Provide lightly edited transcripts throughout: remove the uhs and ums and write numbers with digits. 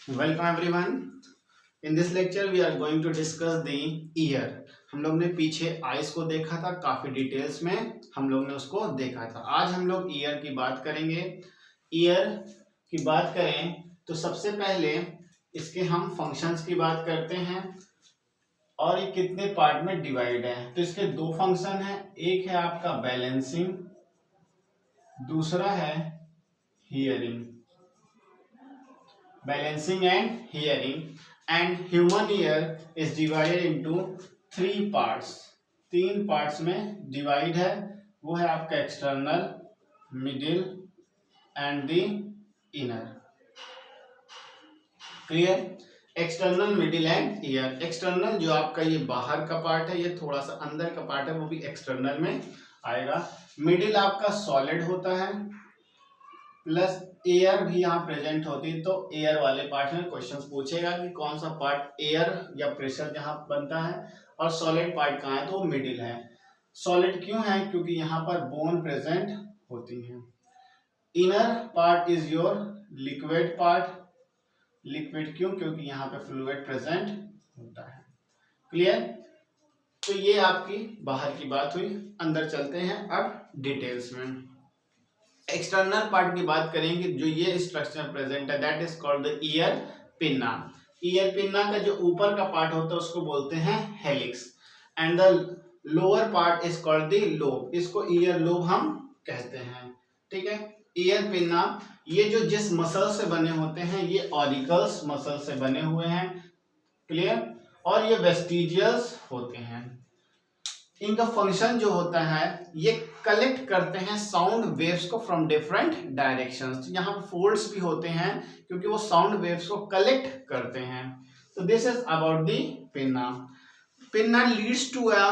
Welcome everyone. In this lecture we are going to discuss the ear. हम लोग ने पीछे आइस को देखा था, काफी डिटेल्स में हम लोग ने उसको देखा था। आज हम लोग ईयर की बात करेंगे। ईयर की बात करें तो सबसे पहले इसके हम फंक्शंस की बात करते हैं और ये कितने पार्ट में डिवाइड है। तो इसके दो फंक्शन है, एक है आपका बैलेंसिंग, दूसरा है hearing. Balancing and hearing, and human ear is divided into three parts. तीन पार्ट्स में डिवाइड है, वो है आपका external, middle and the inner. Clear? External, middle and year. External जो आपका ये बाहर का पार्ट है, ये थोड़ा सा अंदर का पार्ट है, वो भी एक्सटर्नल में आएगा। मिडिल आपका सॉलिड होता है, प्लस एयर भी यहाँ प्रेजेंट होती है। तो एयर वाले पार्ट में क्वेश्चंस पूछेगा कि कौन सा पार्ट एयर या प्रेशर जहाँ बनता है, और सॉलिड पार्ट कहाँ है, तो वो मिडिल है। सॉलिड क्यों है? क्योंकि यहाँ पर बोन प्रेजेंट होती है। Inner part is your liquid part. Liquid क्यों? क्योंकि यहाँ पे फ्लूइड प्रेजेंट होता है। क्लियर? तो ये आपकी बाहर की बात हुई। अंदर चलते हैं अब डिटेल्स में। एक्सटर्नल पार्ट की बात करेंगे, जो ये स्ट्रक्चर प्रेजेंट है, that is called the ear pinna. Ear pinna का जो ऊपर का पार्ट होता है उसको बोलते हैं helix, and the lower part is called the lobe. इसको ईयर लोब हम कहते हैं। ठीक है? ईयर पिन्ना ये जो जिस मसल से बने होते हैं, ये ऑरिकल्स मसल से बने हुए हैं। क्लियर? और ये वेस्टिजियल्स होते हैं। इनका फंक्शन जो होता है, ये कलेक्ट करते हैं साउंड वेव्स को फ्रॉम डिफरेंट डायरेक्शंस। यहाँ पे फोल्ड्स भी होते हैं क्योंकि वो साउंड वेव्स को कलेक्ट करते हैं। तो this is about the pinna. Pinna leads to a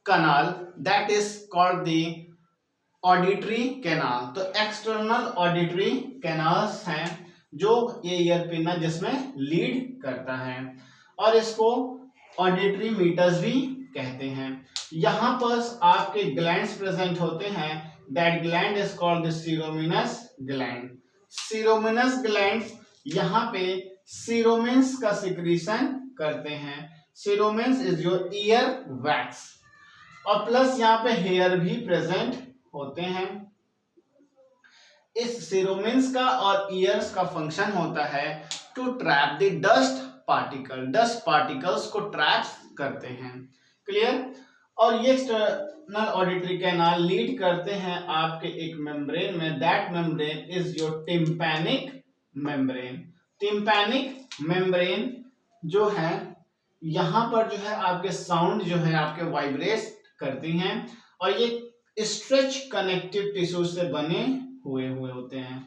canal that is called the auditory canal. तो एक्सटर्नल ऑडिटरी कैनाल्स हैं जो ये ईयर पिन्ना जिसमें लीड करता है, और इसको ऑडिटरी मीटर्स भी कहते हैं। यहां पर आपके ग्लैंड्स प्रेजेंट होते हैं, that gland is called the ceruminous gland. Ceruminous gland यहाँ पे सीरोमेंस का सिक्रीशन करते हैं। Cerumen is your ear wax, और प्लस यहाँ पे हेयर भी प्रेजेंट होते हैं। इस सीरोमेंस का और ईयर्स का फंक्शन होता है to trap the dust particle. Dust particles को ट्रैप करते हैं। क्लियर? और ये एक्सटर्नल ऑडिटरी कैनाल लीड करते हैं आपके एक मेम्ब्रेन में, that membrane is your tympanic membrane. Tympanic membrane जो है, यहां पर जो है आपके साउंड जो है आपके वाइब्रेट करती हैं, और ये स्ट्रेच कनेक्टिव टिश्यू से बने हुए होते हैं।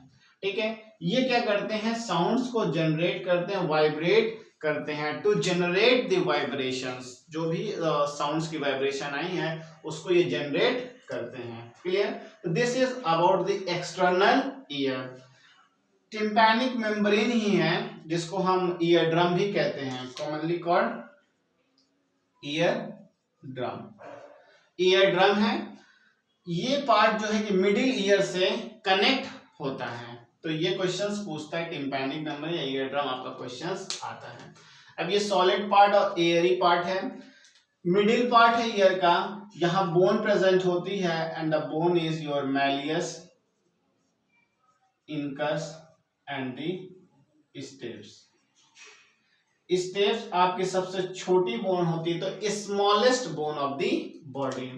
ठीक है? ये क्या करते हैं? साउंड्स को जनरेट करते हैं, वाइब्रेट करते हैं। टू जनरेट द वाइब्रेशंस, जो भी साउंड्स की वाइब्रेशन आई है उसको ये जनरेट करते हैं। क्लियर? तो this is about the external ear. Tympanic membrane ही है जिसको हम ईयर ड्रम भी कहते हैं, commonly called ear drum. Ear drum है ये पार्ट जो है कि मिडिल ईयर से कनेक्ट होता है। तो ये क्वेश्चंस पूछता है टिम्पैनिक मेम्ब्रेन या ईयर ड्रम, आपका क्वेश्चंस आता है। अब ये सॉलिड पार्ट और एयरी पार्ट है। मिडिल पार्ट है ईयर का, यहां बोन प्रेजेंट होती है, and the bone is your malleus, incus and the steps. Steps आपकी सबसे छोटी बोन होती है, तो smallest bone of the body.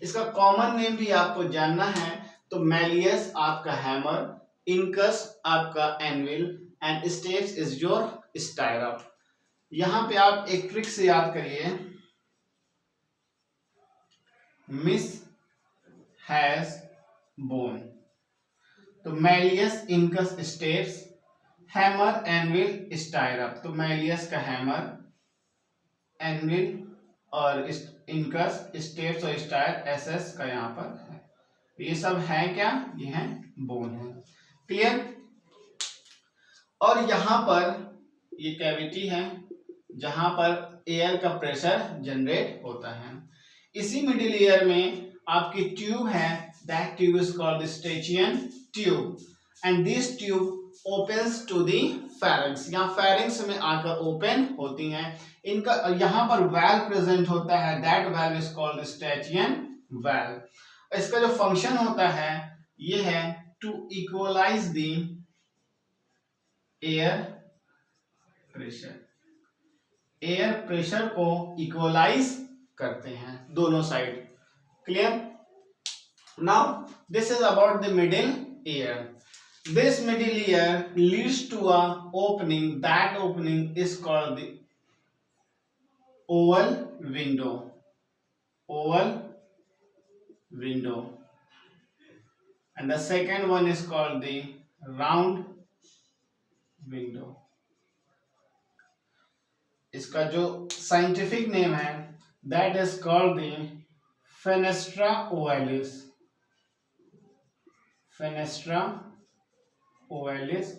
इसका कॉमन नेम भी आपको जानना है, तो मैलियस आपका हैमर, इनकस आपका anvil, and steps is your stirrup. यहां पे आप एक ट्रिक से याद करिए, मिस हैज बोन। तो malleus, incus, stapes, hammer, anvil, stirrup. तो मैलियस का हैमर, एनविल और इनकस, स्टेप्स और स्टायर, एसएस का यहाँ पर है। ये सब है क्या? ये है बोन है। क्लियर? और यहां पर ये कैविटी है जहां पर एयर का प्रेशर जनरेट होता है। इसी मिडिल ईयर में आपकी ट्यूब है, that tube is called the eustachian tube, and this tube opens to the pharynx, यहाँ फेरिंग्स में आकर ओपन होती हैं। इनका यहाँ पर वेल प्रेजेंट होता है, that well is called eustachian well. इसका जो फंक्शन होता है ये है to equalize the air pressure, air pressure को इक्वलाइज करते हैं दोनों side. Clear? Now this is about the middle ear. This middle ear leads to a opening. That opening is called the oval window. Oval window. And the second one is called the round window. इसका जो scientific name है that is called the fenestra ovalis. Fenestra ovalis.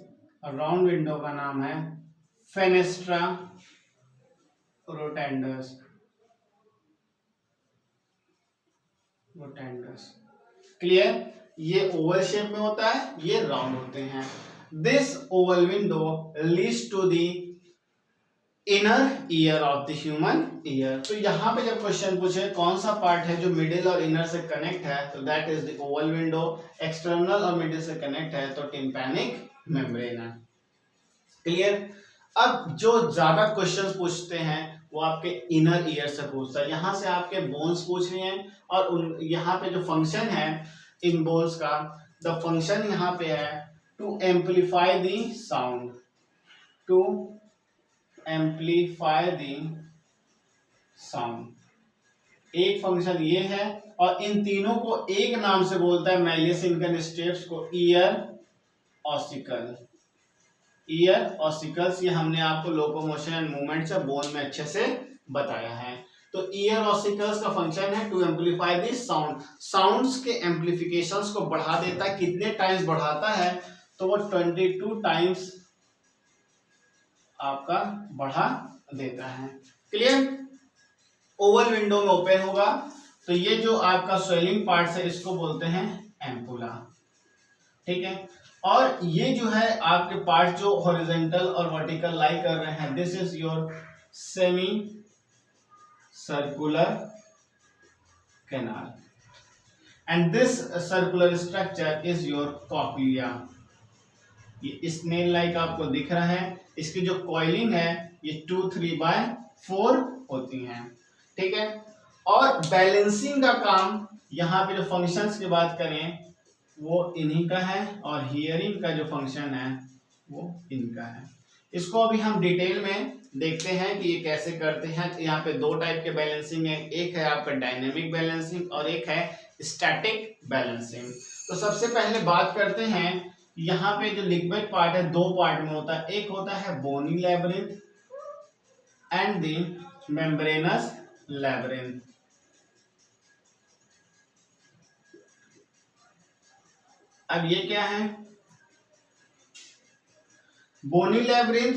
Round window का नाम है fenestra rotundus. Clear? ये oval shape में होता है, ये राउंड होते हैं। This oval window leads to the inner ear of the human ear. तो यहाँ पे जब क्वेश्चन पूछे कौन सा पार्ट है जो मिडिल और इनर से कनेक्ट है, तो that is the Oval window. External और मिडिल से कनेक्ट है तो टिम्पैनिक मेम्ब्रेन है। क्लियर? अब जो ज्यादा क्वेश्चंस पूछते हैं वो आपके इनर ईयर से पूछता है। यहाँ से आपके बोन्स पूछ रहे हैं और यहाँ पे जो फंक्शन है इन बोन्स का, द फंक्शन यहाँ पे है to amplify the sound, to amplify the sound. एक फंक्शन ये है और इन तीनों को एक नाम से बोलता है मैलियस इंकन स्टेप्स को, ईयर ऑसिकल। ईयर ऑसिकल्स ये हमने आपको लोकोमोशन एंड मूवमेंट से बोन में अच्छे से बताया है। तो ईयर ऑसिकल्स का फंक्शन है to amplify the sound. Sounds के एम्पलीफिकेशंस को बढ़ा देता है। कितने टाइम्स बढ़ाता है? तो वो 22 टाइम्स आपका बढ़ा देता है। क्लियर? ओवल विंडो में ओपन होगा तो ये जो आपका स्वेलिंग पार्ट है इसको बोलते हैं एम्पुला। ठीक है? और ये जो है आपके पार्ट जो हॉरिजॉन्टल और वर्टिकल लाई कर रहे हैं, this is your semi circular canal and this circular structure is your cochlea. ये स्नेल लाइक आपको दिख रहा है। इसकी जो कॉइलिंग है ये 2-3/4 होती हैं। ठीक है? और बैलेंसिंग का काम यहाँ पे जो फंक्शंस की बात करें वो इन्हीं का है और हियरिंग का जो फंक्शन है वो इनका है। इसको अभी हम डिटेल में देखते हैं कि ये कैसे करते हैं। यहाँ पे दो टाइप के बैलेंसिंग है, एक है आपका डायनेमिक बैलेंसिंग और एक है स्टैटिक बैलेंसिंग। तो सबसे पहले बात करते हैं, यहाँ पे जो लिक्विड पार्ट है दो पार्ट में होता है, एक होता है bony labyrinth and the membranous labyrinth. अब ये क्या है? बोनी लैब्रिंथ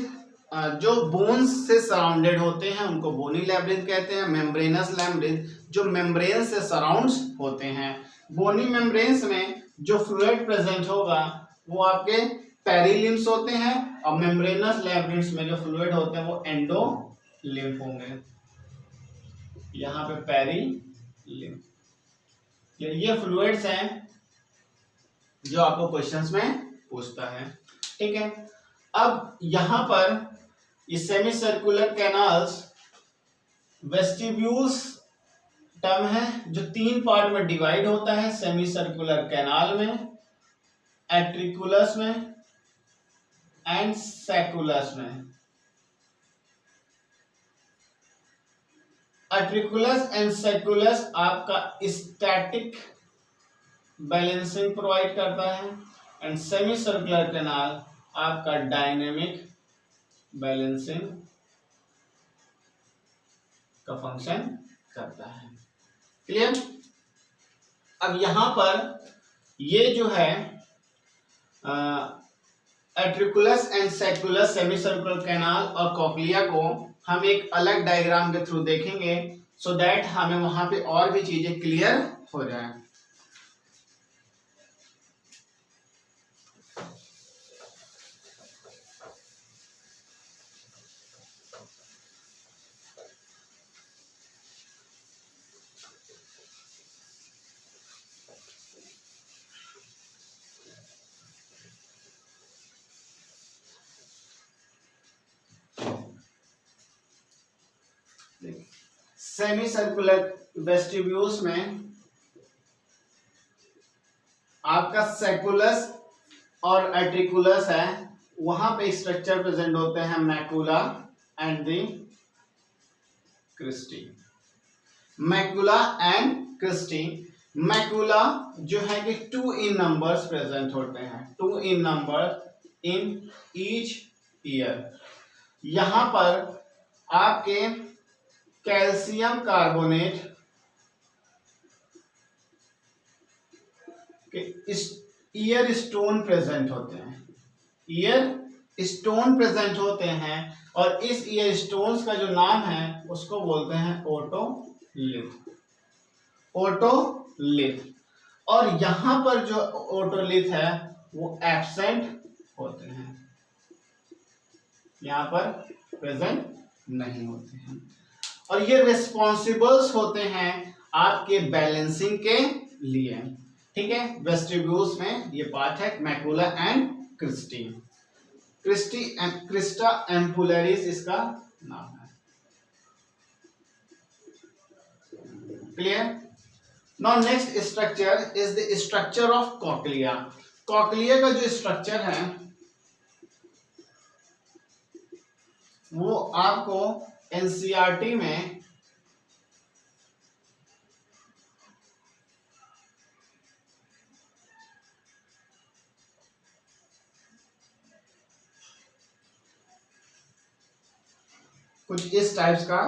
जो बोन्स से सराउंडेड होते हैं उनको बोनी लैब्रिंथ कहते हैं। मेम्ब्रेनस लैब्रिंथ जो मेम्ब्रेन से सराउंड्स होते हैं। बोनी मेम्ब्रेन्स में जो फ्लूइड प्रेजेंट होगा वो आपके पेरिलिम्स होते हैं और मेम्ब्रेनस लैब्रिंथ्स में जो फ्लूइड होते हैं वो एंडोलिम्फ होंगे। यहाँ पे पेरिलिम्फ, ये फ्लूइड्स हैं जो आपको क्वेश्चंस में पूछता है। ठीक है? अब यहां पर ये semi circular canals vestibules term है जो 3 पार्ट में डिवाइड होता है, सेमी सर्कुलर कैनाल में, एट्रिकुलस में एंड सैकुलस में। एट्रिकुलस एंड सैकुलस आपका स्टैटिक बैलेंसिंग प्रोवाइड करता है एंड सेमी सर्कुलर कैनाल आपका डायनेमिक बैलेंसिंग का फंक्शन करता है। क्लियर? अब यहां पर ये जो है एट्रिकुलस एंड सैकुलस, सेमी सर्कुलर कैनाल और कॉक्लिया को हम एक अलग डायग्राम के थ्रू देखेंगे सो दैट हमें वहां पे और भी चीजें क्लियर हो जाए। सेमी सर्कुलर वेस्टिब्यूल्स में आपका सेकुलस और एट्रिकुलस है, वहां पे स्ट्रक्चर प्रेजेंट होते हैं macula and the cristae. Macula and cristae. Macula जो है कि 2 इन नंबर्स प्रेजेंट होते हैं, 2 इन नंबर इन ईच ईयर। यहां पर आपके कैल्शियम कार्बोनेट के ईयर स्टोन प्रेजेंट होते हैं, ईयर स्टोन प्रेजेंट होते हैं, और इस ईयर स्टोन्स का जो नाम है उसको बोलते हैं ओटोलिथ, ओटोलिथ। और यहां पर जो ओटोलिथ है वो एब्सेंट होते हैं, यहां पर प्रेजेंट नहीं होते हैं, और ये रिस्पॉन्सिबल्स होते हैं आपके बैलेंसिंग के लिए। ठीक है, वेस्टिब्यूल्स में ये पार्ट है macula and cristae. Crista ampullaris इसका नाम है। Clear? Now next structure is the structure of cochlea. Cochlea का जो स्ट्रक्चर है वो आपको एनसीईआरटी में कुछ इस टाइप्स का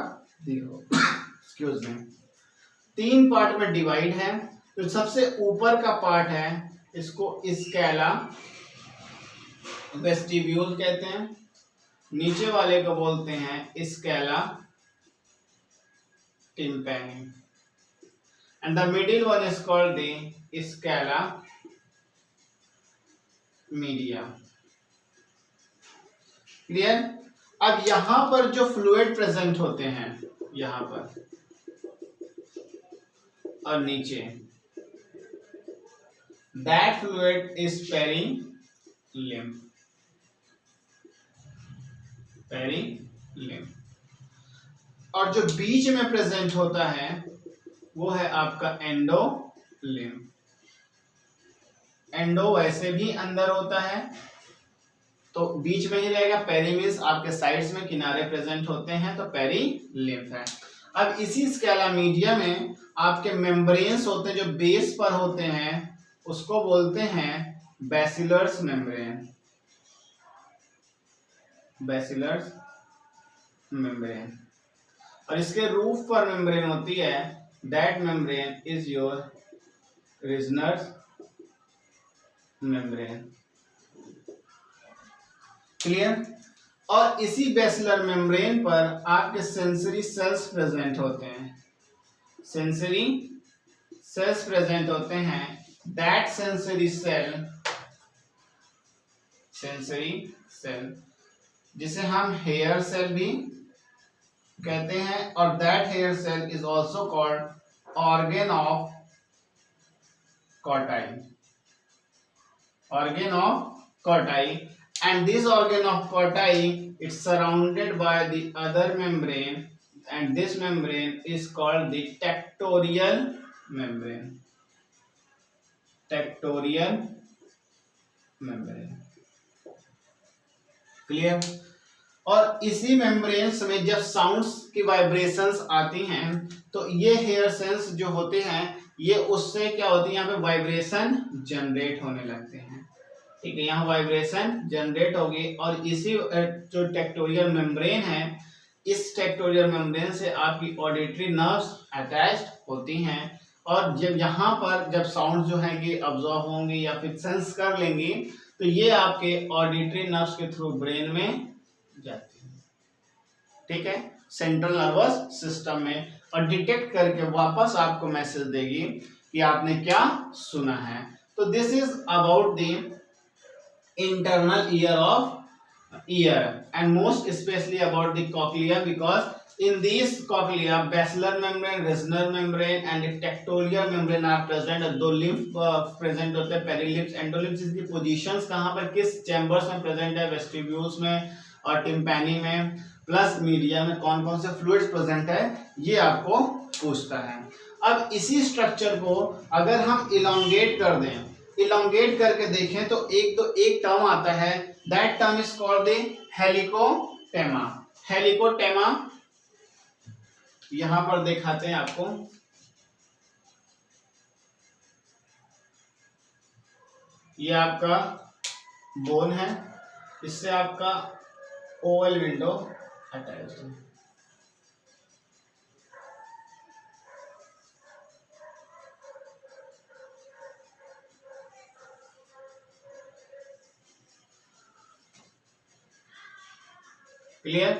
एक्सक्यूज मी 3 पार्ट में डिवाइड है। तो सबसे ऊपर का पार्ट है इसको स्कैला वेस्टिब्यूल कहते हैं, नीचे वाले को बोलते हैं scala tympani, and the middle one is called the scala media. Clear? अब यहां पर जो फ्लूइड प्रेजेंट होते हैं यहां पर और नीचे, that fluid is perilymph, perilymph. और जो बीच में प्रेजेंट होता है वो है आपका एंडोलिम्फ। एंडो वैसे भी अंदर होता है तो बीच में ही रहेगा, पेरी मींस आपके साइड्स में किनारे प्रेजेंट होते हैं तो पेरिलिम्फ है। अब इसी स्कैला मीडिया में आपके मेम्ब्रेन्स होते हैं जो बेस पर होते हैं, उसको बोलते हैं बैसिलर्स मेम्ब्रेन, बैसिलर्स मेम्ब्रेन। और इसके रूफ पर मेम्ब्रेन होती है, that membrane is your Reissner's membrane. Clear? और इसी बैसिलर मेम्ब्रेन पर आपके सेंसरी सेल्स प्रेजेंट होते हैं, सेंसरी सेल्स प्रेजेंट होते हैं, that sensory cell, sensory cell जिसे हम हेयर सेल भी कहते हैं, और that hair cell is also called organ of Corti, organ of Corti, and this organ of Corti is surrounded by the other membrane, and this membrane is called the tectorial membrane, tectorial membrane। Clear? और इसी membranes में जब sounds की vibrations आती हैं तो ये hair cells जो होते हैं ये उससे क्या होती है, यहाँ पे वाइब्रेशन जनरेट होने लगते हैं। ठीक है, यहाँ वाइब्रेशन जनरेट होगी और इसी जो टेक्टोरियल मेम्ब्रेन है, इस टेक्टोरियल मेम्ब्रेन से आपकी ऑडिटरी नर्व्स अटैच्ड होती हैं, और जब यहाँ पर जब साउंड जो है कि अब्जॉर्ब होंगी या फिर सेंस कर लेंगी तो ये आपके ऑडिटरी नर्व्स के थ्रू ब्रेन में जाती है। ठीक है, सेंट्रल नर्वस सिस्टम में, और डिटेक्ट करके वापस आपको मैसेज देगी कि आपने क्या सुना है। तो this is about the internal ear of year and most specially about the cochlea, because in these cochlea basilar membrane, retinal membrane and tectorial membrane are present। दो lymph present होते हैं, पेरिलिम्फ, एंडोलिम्फ। इसकी positions कहाँ पर किस chambers में present है, vestibules में और टिम्पैनी में प्लस मीडिया में कौन कौन से फ्लूइड्स प्रेजेंट है ये आपको पूछता है। अब इसी स्ट्रक्चर को अगर हम इलोंगेट कर दें, इलोंगेट करके देखें तो एक टर्म आता है, that term is called the helicotrema. Helicotrema यहां पर दिखाते हैं आपको, ये आपका बोन है, इससे आपका ओवल विंडो अटैच है। क्लियर?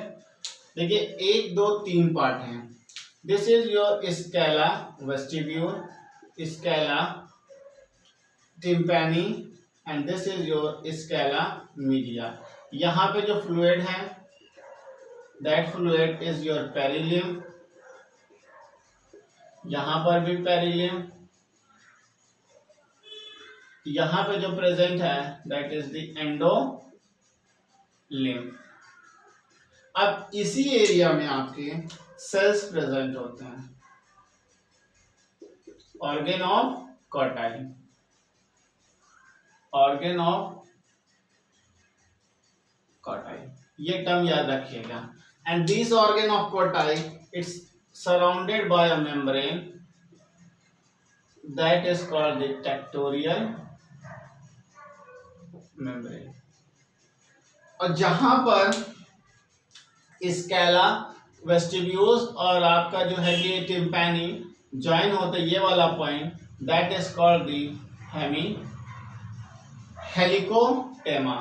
देखिए 1 2 3 पार्ट हैं। This is your scala vestibule, scala tympani and this is your scala media. यहाँ पे जो फ्लूइड है that fluid is your perilymph, यहाँ पर भी पेरिलियम, यहाँ पे जो प्रेजेंट है दैट इज द एंडोलिम्फ। अब इसी एरिया में आपके सेल्स प्रेजेंट होते हैं, organ of Kotai, organ of कोटाई, ये टर्म याद रखिएगा। And this organ of Kotai it's surrounded by a membrane that is called the tectorial membrane. और जहां पर स्केला वेस्टिब्यूल्स और आपका जो है ये टिम्पैनी ज्वाइन होता है, ये वाला point that is called the helicotrema,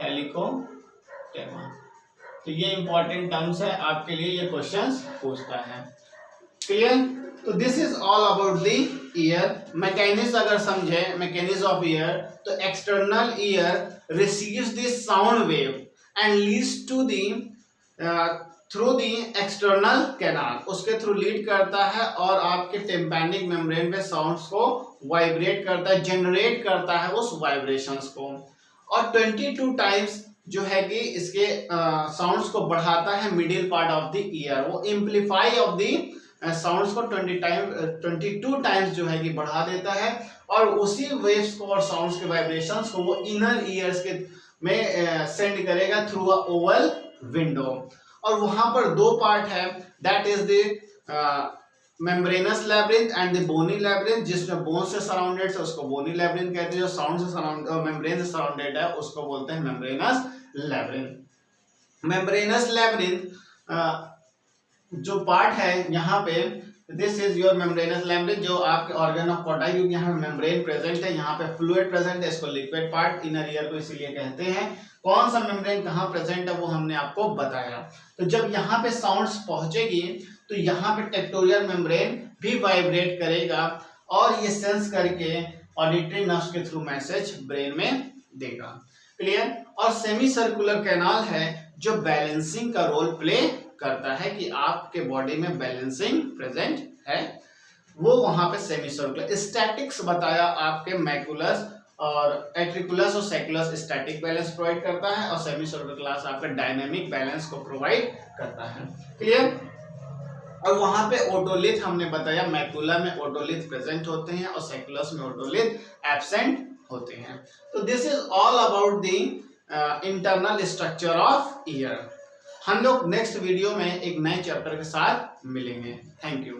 helicotrema. तो ये इंपॉर्टेंट टर्म्स है आपके लिए, ये क्वेश्चंस पूछता है। क्लियर? तो this is all about the year. Mechanism अगर समझे, मैकेनिज्म ऑफ ईयर, तो external ear receives the sound wave and leads to the through the external canal, उसके थ्रू लीड करता है और आपके टिम्पैनिक मेम्ब्रेन पे साउंड्स को वाइब्रेट करता है, जनरेट करता है उस वाइब्रेशंस को। और 22 टाइम्स जो है कि इसके साउंड्स को बढ़ाता है middle part of the year, वो एम्पलीफाई ऑफ द साउंड्स को 22 टाइम्स जो है कि बढ़ा देता है, और उसी वेव्स को और साउंड्स के वाइब्रेशंस को वो इनर ईयर्स के में सेंड करेगा थ्रू अ ओवल विंडो। और वहां पर 2 पार्ट है, that is the membranous labyrinth and the bony labyrinth, जिसमें बोन से सराउंडेड है उसको बोनी लैब्रिंथ कहते हैं, जो साउंड से मेम्ब्रेन से सराउंडेड है उसको बोलते हैं मेम्ब्रेनस लैब्रिंथ। मेम्ब्रेनस लैब्रिंथ जो पार्ट है यहाँ पे, this is your membranes labyrinth, जो आपके ऑर्गन ऑफ कोटाई, क्योंकि यहाँ मेम्ब्रेन प्रेजेंट है, यहाँ पे फ्लूइड प्रेजेंट है, इसको लिक्विड पार्ट इनर ईयर को इसीलिए कहते हैं। कौन सा मेम्ब्रेन कहाँ प्रेजेंट है वो हमने आपको बताया। तो जब यहाँ पे साउंड्स पहुंचेगी तो यहाँ पे टेक्टोरियल मेम्ब्रेन भी वाइब्रेट करेगा और ये सेंस करके ऑडिटरी नर्व्स के थ्रू मैसेज ब्रेन में देगा। क्लियर? और सेमी सर्कुलर कैनाल है जो बैलेंसिंग का रोल प्ले करता है कि आपके बॉडी में बैलेंसिंग प्रेजेंट है, वो वहां पे सेमी सर्कुलर। स्टैटिक्स बताया आपके मैकुलस और एट्रिकुलस और सेकुलस स्टैटिक बैलेंस प्रोवाइड करता है, और सेमी सर्कुलर क्लास आपका डायनेमिक बैलेंस को प्रोवाइड करता है। क्लियर? और वहां पे ओटोलिथ हमने बताया, मैकुला में ओटोलिथ प्रेजेंट होते हैं और सेकुलस में ओटोलिथ एब्सेंट होते हैं। तो this is all about the internal structure of year. हम लोग नेक्स्ट वीडियो में एक नए चैप्टर के साथ मिलेंगे। Thank you.